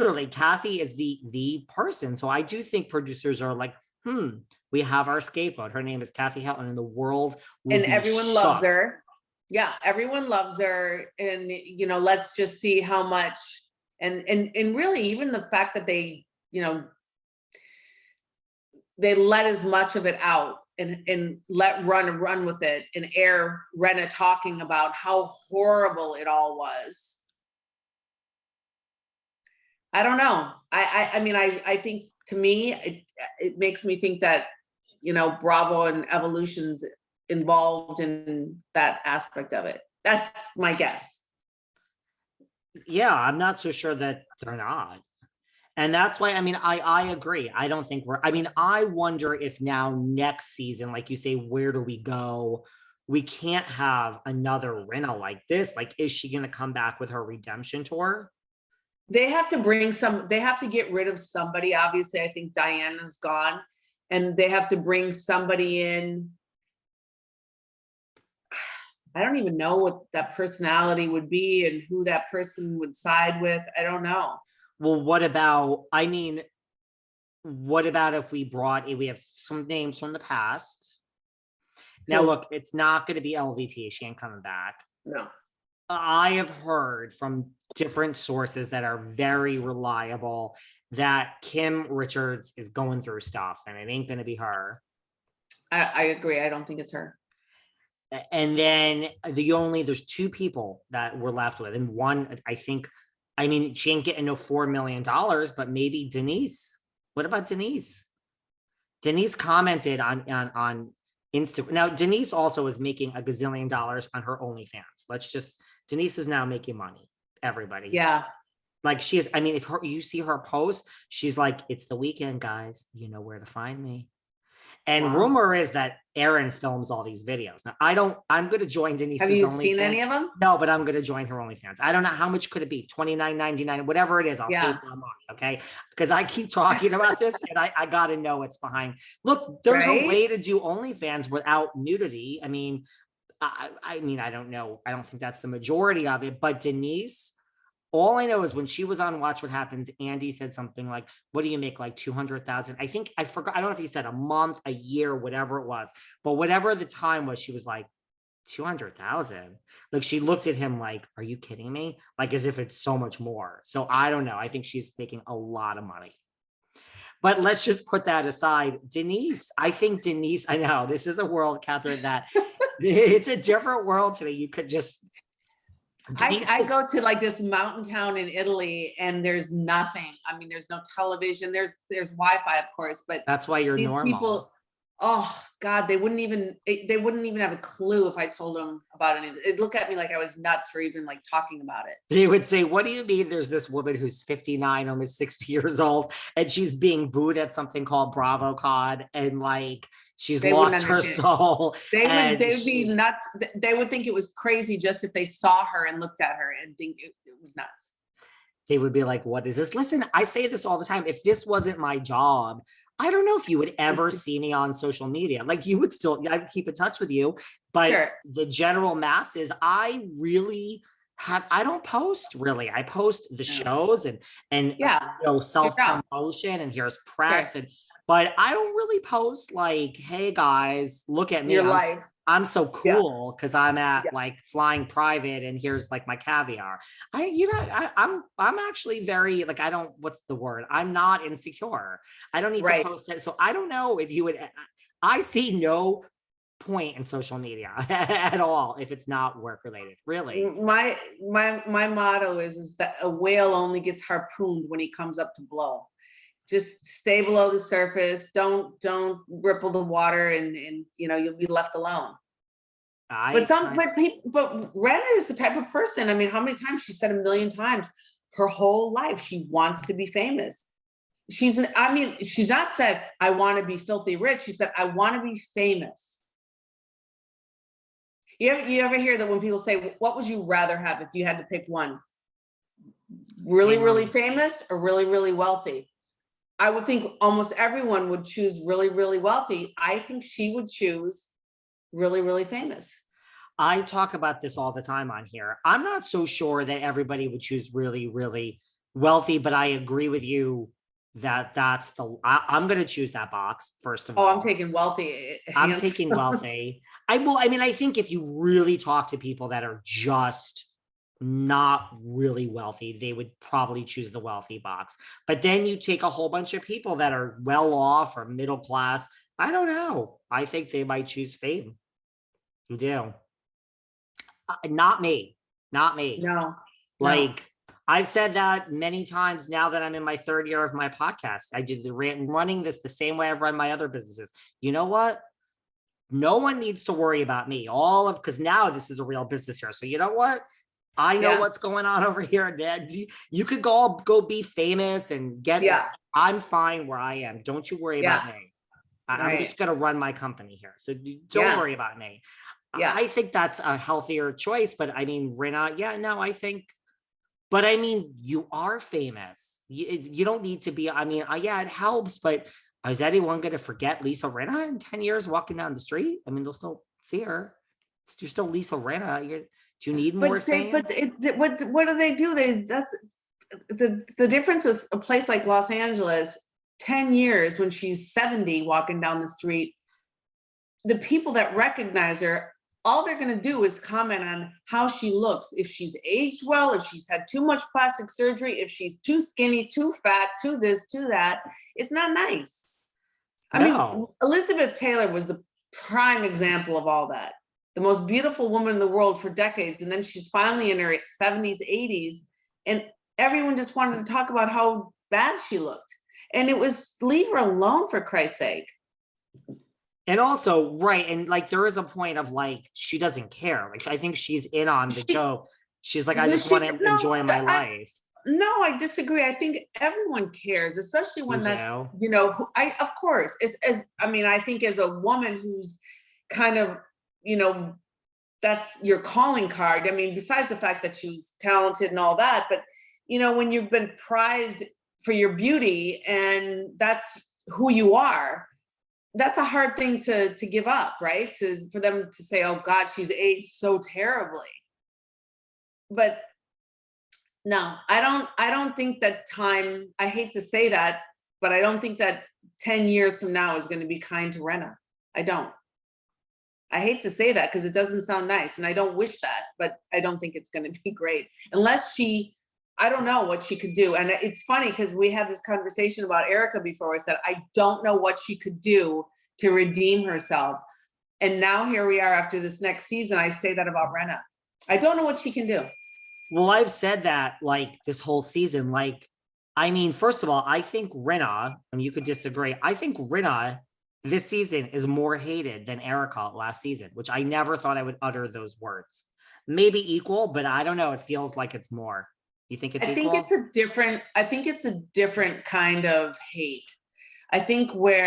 literally Kathy is the person. So I do think producers are like, we have our scapegoat. Her name is Kathy Hilton, and the world will and be everyone loves shocked. her. Yeah, everyone loves her. And, you know, let's just see how much, and really even the fact that they, you know, they let as much of it out and let run with it and air Rinna talking about how horrible it all was. I don't know. I mean, I think to me, it makes me think that, you know, Bravo and Evolution's involved in that aspect of it. That's my guess. Yeah, I'm not so sure that they're not. And that's why, I mean, I agree. I don't think I wonder if now next season, like you say, where do we go? We can't have another Rinna like this. Like, is she going to come back with her redemption tour? They have to they have to get rid of somebody. Obviously, I think Diana's gone, and they have to bring somebody in. I don't even know what that personality would be and who that person would side with. I don't know. Well, what about if we have some names from the past? Now, look, it's not going to be LVP. She ain't coming back. No. I have heard from different sources that are very reliable that Hilton-Richards is going through stuff, and it ain't going to be her. I agree. I don't think it's her. And then there's two people that we're left with. And one, I mean, she ain't getting no $4 million, but maybe Denise. What about Denise? Denise commented on Instagram. Now, Denise also is making a gazillion dollars on her OnlyFans. Denise is now making money. Everybody. Yeah. Like she is, I mean, if you see her post, she's like, it's the weekend, guys. You know where to find me. And rumor is that Aaron films all these videos. Now, I'm going to join Denise's OnlyFans. Have you seen any of them? No, but I'm going to join her OnlyFans. I don't know how much could it be, $29.99, whatever it is. I'll pay for a month, okay? Because I keep talking about this, and I got to know what's behind. Look, there's a way to do OnlyFans without nudity. I mean, I don't know. I don't think that's the majority of it, but Denise, all I know is when she was on Watch What Happens, Andy said something like, what do you make, like 200,000? I forgot. I don't know if he said a month, a year, whatever it was, but whatever the time was, she was like, 200,000. Like she looked at him like, are you kidding me? Like as if it's so much more. So I don't know. I think she's making a lot of money. But let's just put that aside. I know this is a world, Kathryn, that it's a different world today. You could just, I go to like this mountain town in Italy and there's nothing. I mean, there's no television. There's Wi-Fi, of course, but that's why you're normal. People, oh God, they wouldn't even have a clue if I told them about anything. They'd look at me like I was nuts for even like talking about it. They would say, what do you mean there's this woman who's 59, almost 60 years old, and she's being booed at something called BravoCon, and like she's lost her soul. They would be nuts. They would think it was crazy just if they saw her and looked at her and think it was nuts. They would be like, what is this? Listen, I say this all the time. If this wasn't my job, I don't know if you would ever see me on social media. Like you would still, I'd keep in touch with you, but the general masses, I don't post really. I post the shows and self-promotion and here's press but I don't really post like, hey guys, look at me. Your life. I'm so cool because I'm at like flying private and here's like my caviar. I'm actually very like, what's the word? I'm not insecure. I don't need to post it. So I don't know if you would, I see no point in social media at all if it's not work related, really. My motto is that a whale only gets harpooned when he comes up to blow. Just stay below the surface. Don't ripple the water, and you'll be left alone. But Rinna is the type of person. I mean, how many times she said 1,000,000 times her whole life she wants to be famous. She's not said I want to be filthy rich. She said I want to be famous. You ever hear that when people say, what would you rather have if you had to pick one? Really, really famous or really, really wealthy? I would think almost everyone would choose really, really wealthy. I think she would choose really, really famous. I talk about this all the time on here. I'm not so sure that everybody would choose really, really wealthy, but I agree with you that I'm going to choose that box first of all. Oh, I'm taking wealthy. I'm taking wealthy. I mean, I think if you really talk to people that are just not really wealthy, they would probably choose the wealthy box. But then you take a whole bunch of people that are well off or middle class. I don't know. I think they might choose fame. You do. Not me. Not me. No. Like, I've said that many times now that I'm in my third year of my podcast. I did running this the same way I've run my other businesses. You know what? No one needs to worry about me. Because now this is a real business here. So you know what? I know what's going on over here. Dad, you could go be famous and get. Yeah. I'm fine where I am. Don't you worry about me. I'm just gonna run my company here. So don't worry about me. Yeah. I think that's a healthier choice. But I mean, Rinna, I think. But I mean, you are famous. You don't need to be. I mean, it helps. But is anyone going to forget Lisa Rinna in 10 years walking down the street? I mean, they'll still see her. You're still Lisa Rinna. Do you need more fame? What do they do? That's the difference with a place like Los Angeles. 10 years when she's 70 walking down the street, the people that recognize her, all they're going to do is comment on how she looks. If she's aged well, if she's had too much plastic surgery, if she's too skinny, too fat, too this, too that. It's not nice. I mean, Elizabeth Taylor was the prime example of all that. The most beautiful woman in the world for decades. And then she's finally in her 70s, 80s. And everyone just wanted to talk about how bad she looked. And it was, leave her alone, for Christ's sake. And also, and like, there is a point of like, she doesn't care. Like, I think she's in on the joke. She's like, I just want to enjoy my life. No, I disagree. I think everyone cares, especially when of course, I think as a woman who's kind of, that's your calling card. I mean, besides the fact that she's talented and all that, but, when you've been prized for your beauty and that's who you are, that's a hard thing to give up, right? For them to say, oh God, she's aged so terribly. But no, I don't think that time, I hate to say that, but I don't think that 10 years from now is going to be kind to Rinna. I don't. I hate to say that because it doesn't sound nice and I don't wish that, but I don't think it's going to be great unless I don't know what she could do. And it's funny because we had this conversation about Erika before. I said, I don't know what she could do to redeem herself. And now here we are after this next season. I say that about Rinna. I don't know what she can do. Well, I've said that like this whole season. Like, I mean, first of all, I think Rinna, and you could disagree, I think Rinna this season is more hated than Erika last season, which I never thought I would utter those words. Maybe equal, but I don't know. It feels like it's more. You think it's equal? I think it's a different kind of hate. I think where